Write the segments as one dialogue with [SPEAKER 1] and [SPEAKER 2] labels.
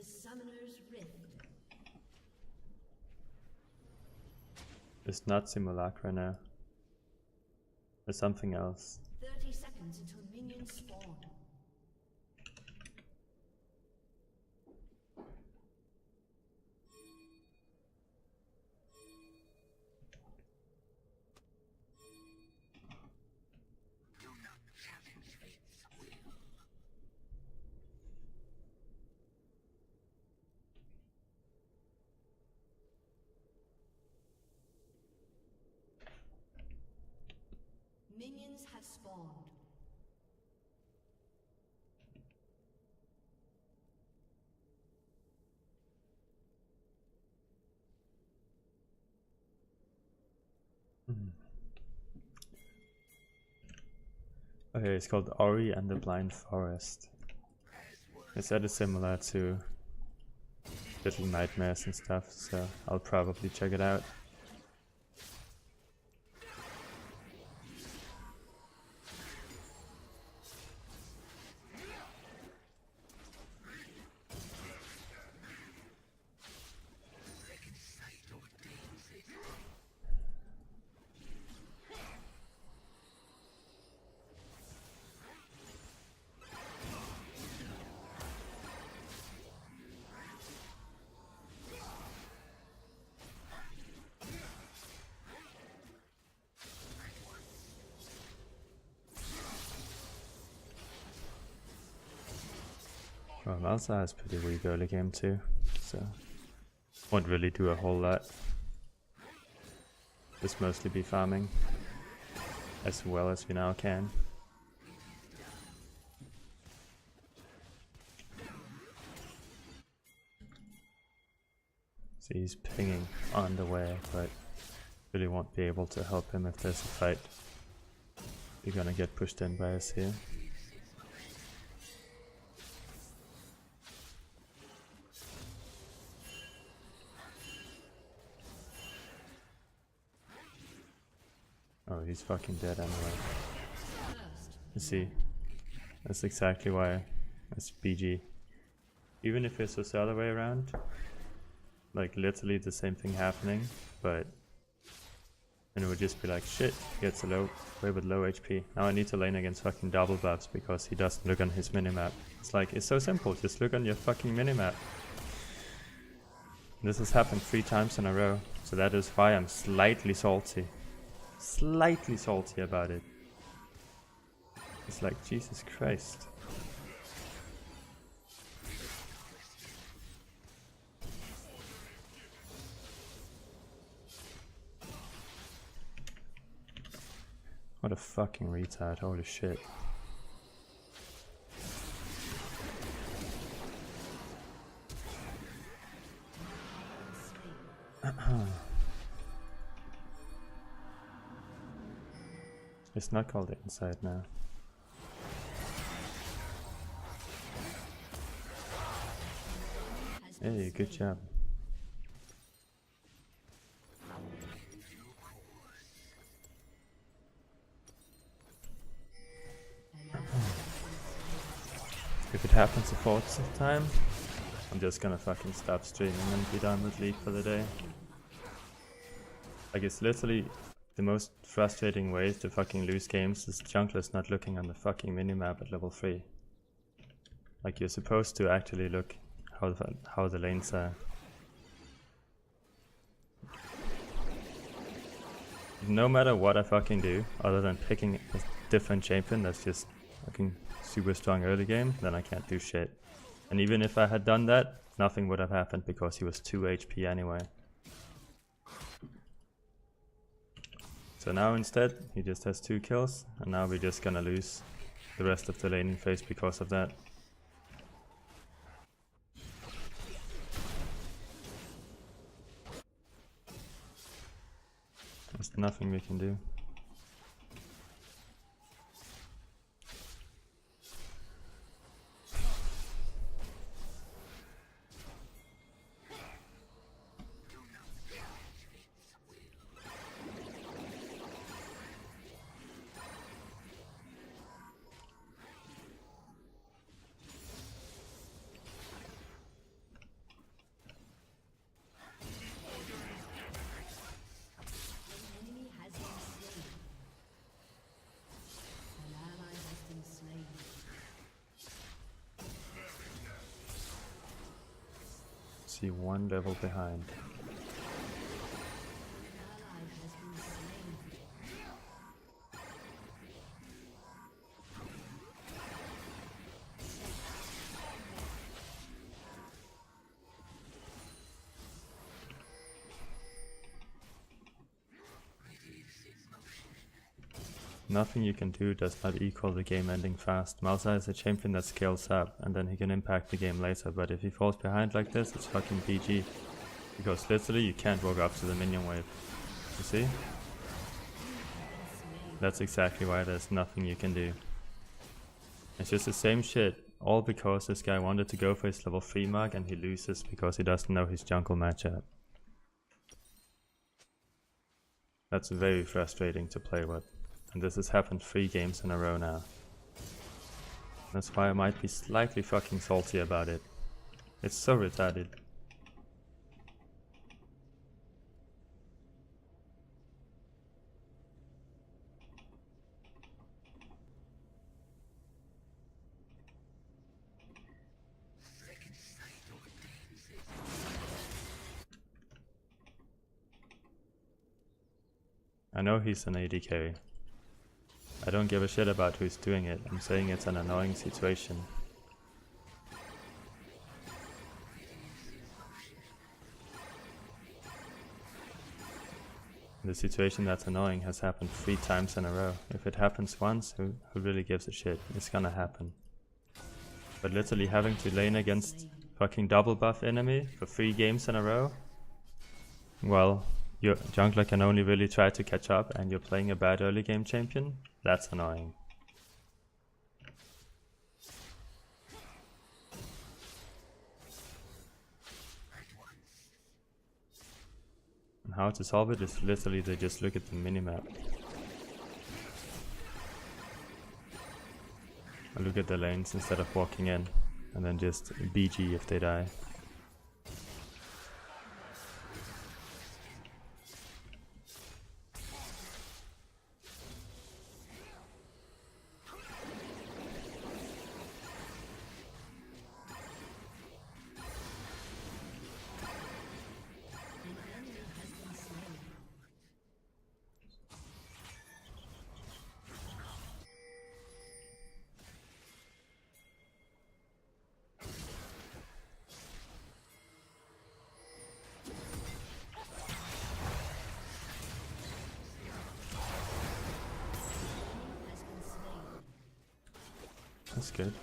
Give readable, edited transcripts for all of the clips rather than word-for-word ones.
[SPEAKER 1] Summoner's Rift.
[SPEAKER 2] It's not Simulacra now. It's something else.
[SPEAKER 1] 30 seconds until minions spawn. Minions have spawned.
[SPEAKER 2] Okay, it's called Ori and the Blind Forest. It's that is similar to Little Nightmares and stuff, so I'll probably check it out. Well, Malzaha is pretty weak early game too, so won't really do a whole lot. Just mostly be farming as well as we now can. So he's pinging on the way, but really won't be able to help him if there's a fight. You're gonna get pushed in by us here. Oh, he's fucking dead anyway. You see, that's exactly why it's BG. Even if it's the other way around, like literally the same thing happening, but then it would just be like, shit, he gets a low, way with low HP. Now I need to lane against fucking double buffs because he doesn't look on his minimap. It's like, it's so simple, just look on your fucking minimap. This has happened 3 times in a row, so that is why I'm slightly salty. Slightly salty about it. It's like, Jesus Christ. What a fucking retard, holy shit. It's not called inside now. Hey, good job. If it happens a 4th time, I'm just gonna fucking stop streaming and be done with League for the day. Like, it's literally the most frustrating way to fucking lose games is junglers not looking on the fucking minimap at level 3. Like, you're supposed to actually look how the lanes are. No matter what I fucking do, other than picking a different champion that's just fucking super strong early game, then I can't do shit. And even if I had done that, nothing would have happened because he was 2 HP anyway. So now instead, he just has 2 kills, and now we're just gonna lose the rest of the laning phase because of that. There's nothing we can do. be one level behind. Nothing you can do does not equal the game ending fast. Malzaha is a champion that scales up, and then he can impact the game later, but if he falls behind like this, it's fucking BG. Because literally you can't walk up to the minion wave. You see? That's exactly why there's nothing you can do. It's just the same shit, all because this guy wanted to go for his level 3 mark and he loses because he doesn't know his jungle matchup. That's very frustrating to play with. And this has happened 3 games in a row now. That's why I might be slightly fucking salty about it. It's so retarded. I know he's an AD carry. I don't give a shit about who's doing it, I'm saying it's an annoying situation. The situation that's annoying has happened 3 times in a row. If it happens once, who really gives a shit? It's gonna happen. But literally having to lane against fucking double buff enemy for 3 games in a row? Well, your jungler can only really try to catch up and you're playing a bad early game champion? That's annoying. And how to solve it is literally they just look at the minimap. Or look at the lanes instead of walking in, and then just BG if they die. That's good.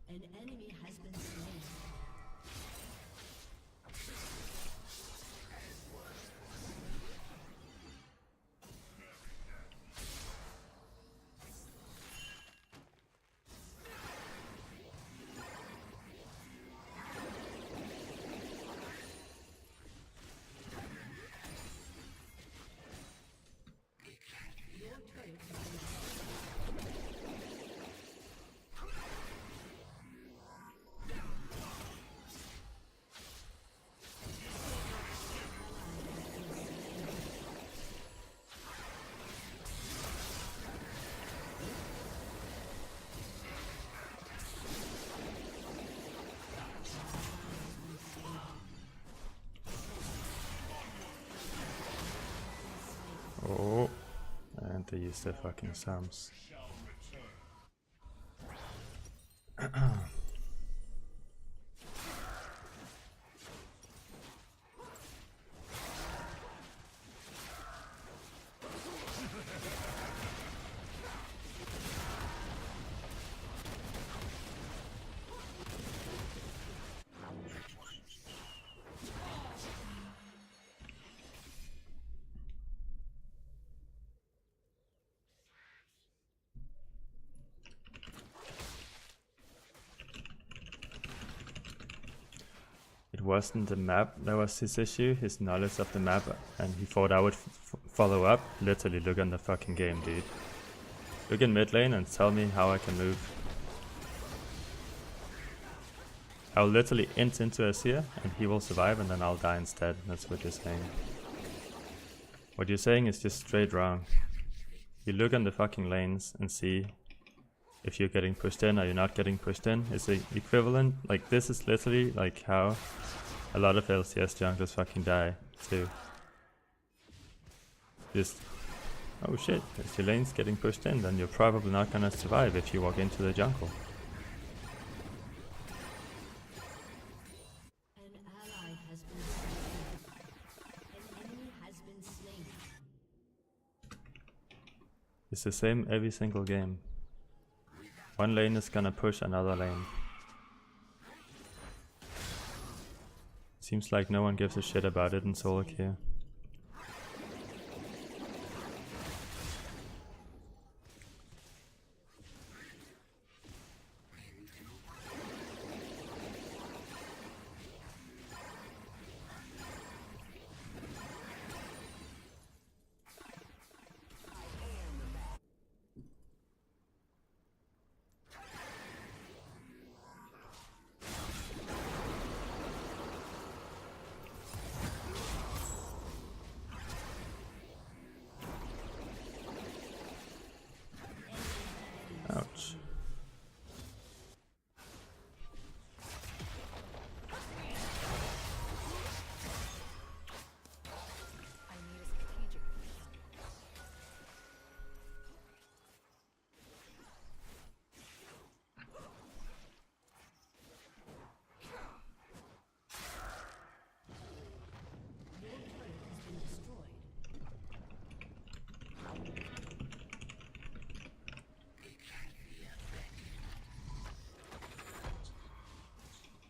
[SPEAKER 1] An enemy has been slain.
[SPEAKER 2] Oh, and they use their fucking Psalms. It wasn't the map that was his issue, his knowledge of the map, and he thought I would follow up. Literally, look on the fucking game, dude. Look in mid lane and tell me how I can move. I'll literally int into Azir and he will survive and then I'll die instead. That's what you're saying. What you're saying is just straight wrong. You look on the fucking lanes and see if you're getting pushed in or you're not getting pushed in. It's the equivalent, like this is literally like how a lot of LCS junglers fucking die too. Just, oh shit, if your lane's getting pushed in, then you're probably not gonna survive if you walk into the jungle.
[SPEAKER 1] An ally has been slain. An enemy has been slain.
[SPEAKER 2] It's the same every single game. One lane is gonna push another lane. Seems like no one gives a shit about it in solo queue. Ouch.
[SPEAKER 3] I need a strategic plan.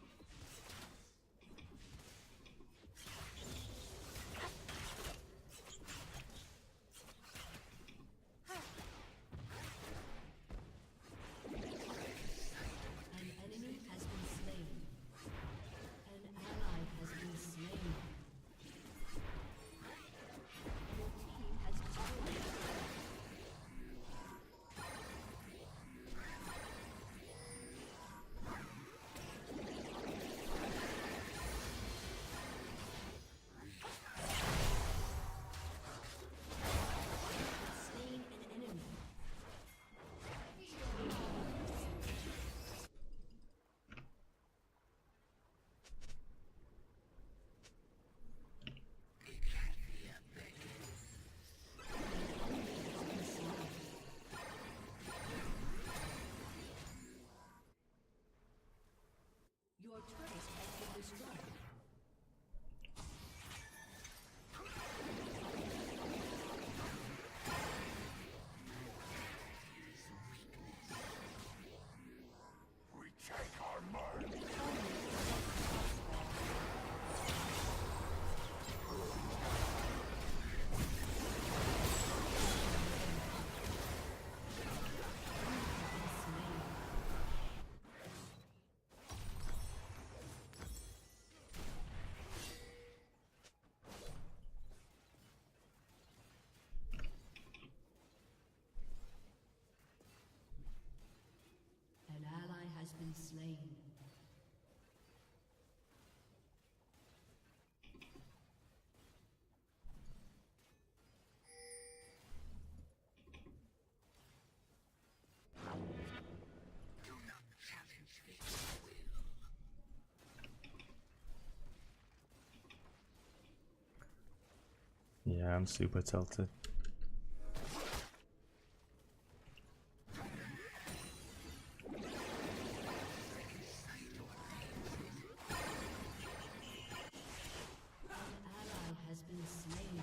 [SPEAKER 1] Your turret has been destroyed. An enemy has been slain. An ally has been slain. Your team has destroyed. Slain an enemy. Your turret has been destroyed. An ally has been slain.
[SPEAKER 2] Yeah, I'm super tilted.
[SPEAKER 1] An ally has been slain.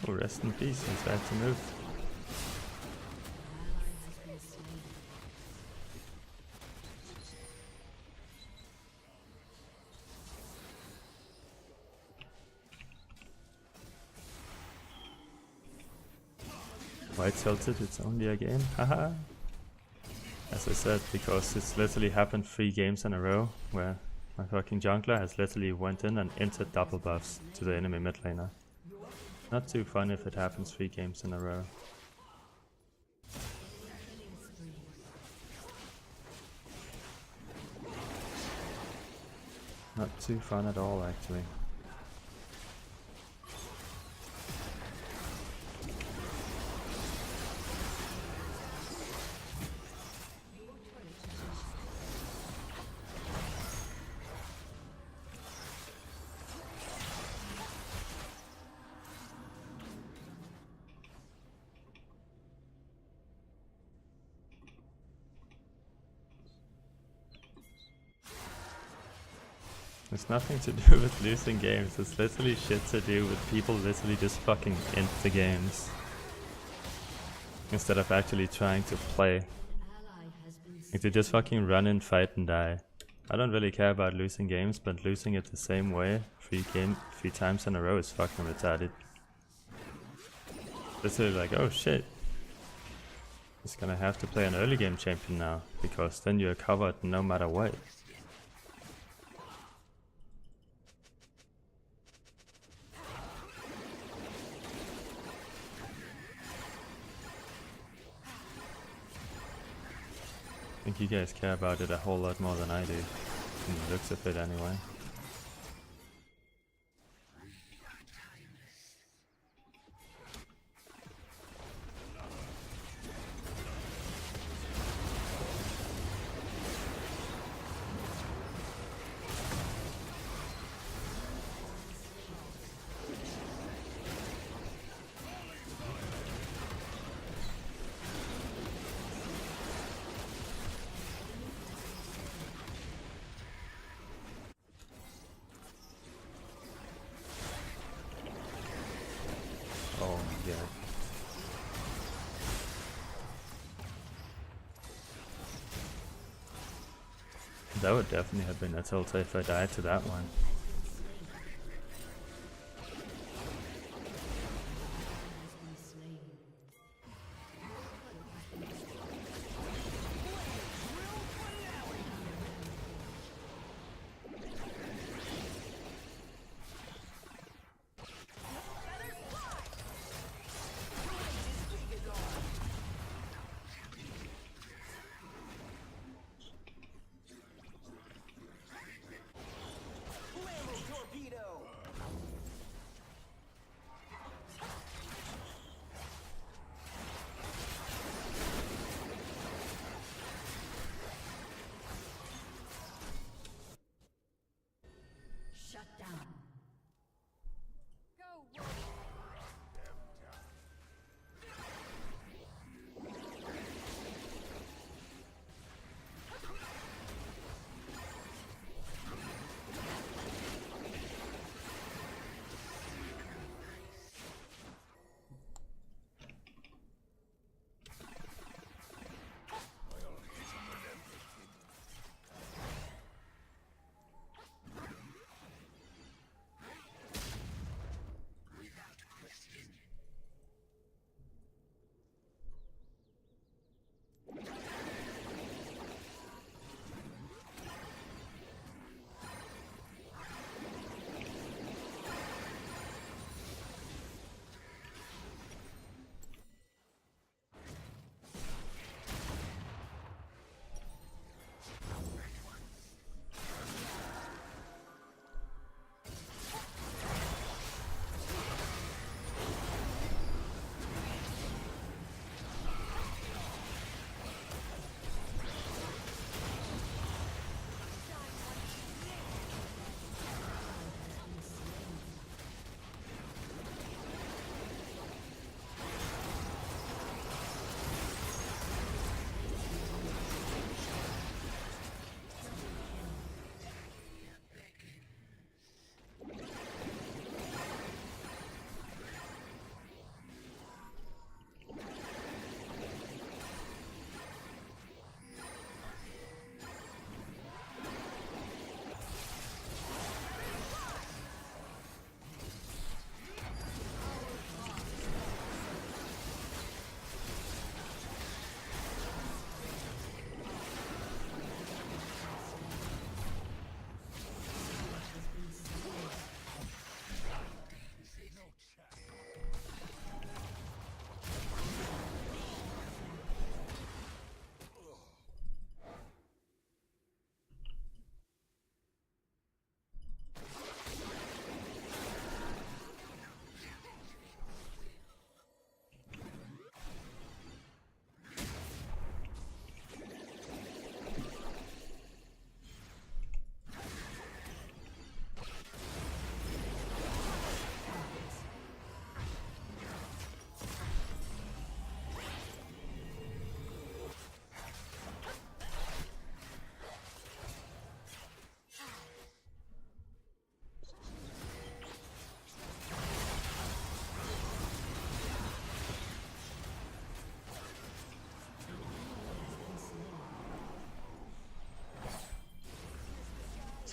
[SPEAKER 2] Oh, rest in peace, he's back to move. Why tilted? It's only a game. Haha. As I said, because it's literally happened 3 games in a row where my fucking jungler has literally went in and entered double buffs to the enemy mid laner. Not too fun if it happens 3 games in a row. Not too fun at all, actually. It's nothing to do with losing games, it's literally shit to do with people literally just fucking end the games instead of actually trying to play. Like they just fucking run in, fight and die. I don't really care about losing games, but losing it the same way 3 times in a row is fucking retarded. Literally like, oh shit, just gonna have to play an early game champion now, because then you're covered no matter what. I think you guys care about it a whole lot more than I do, from the looks of it anyway. Oh my god. That would definitely have been a tilt if I died to that one.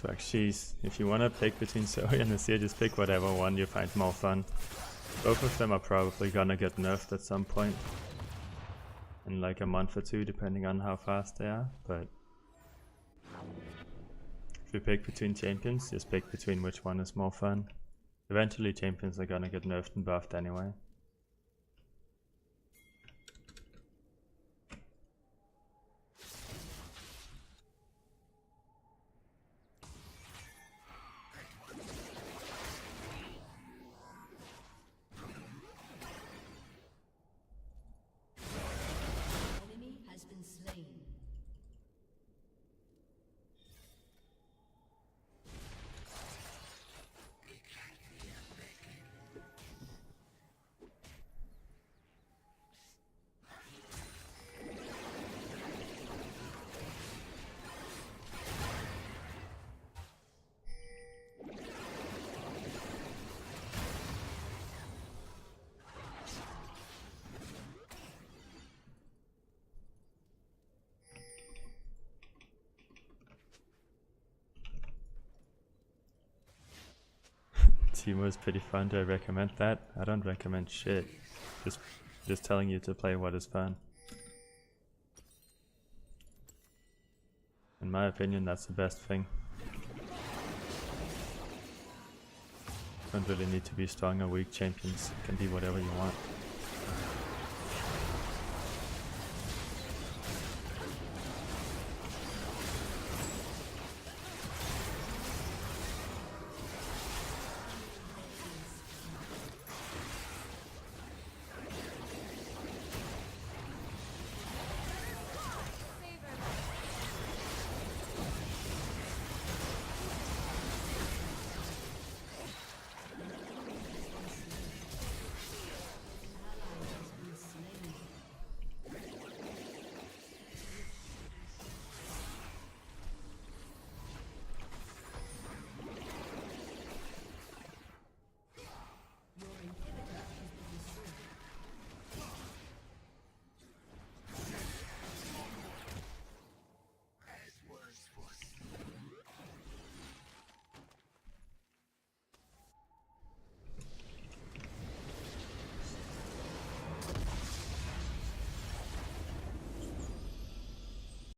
[SPEAKER 2] Swag, jeez. If you wanna pick between Zoe and Azir, just pick whatever one you find more fun. Both of them are probably gonna get nerfed at some point. In like a month or two, depending on how fast they are, but... If you pick between champions, just pick between which one is more fun. Eventually champions are gonna get nerfed and buffed anyway.
[SPEAKER 1] Enemy has been slain.
[SPEAKER 2] Teemo is pretty fun. Do I recommend that? I don't recommend shit. Just telling you to play what is fun. In my opinion, that's the best thing. Don't really need to be strong or weak champions. Can be whatever you want.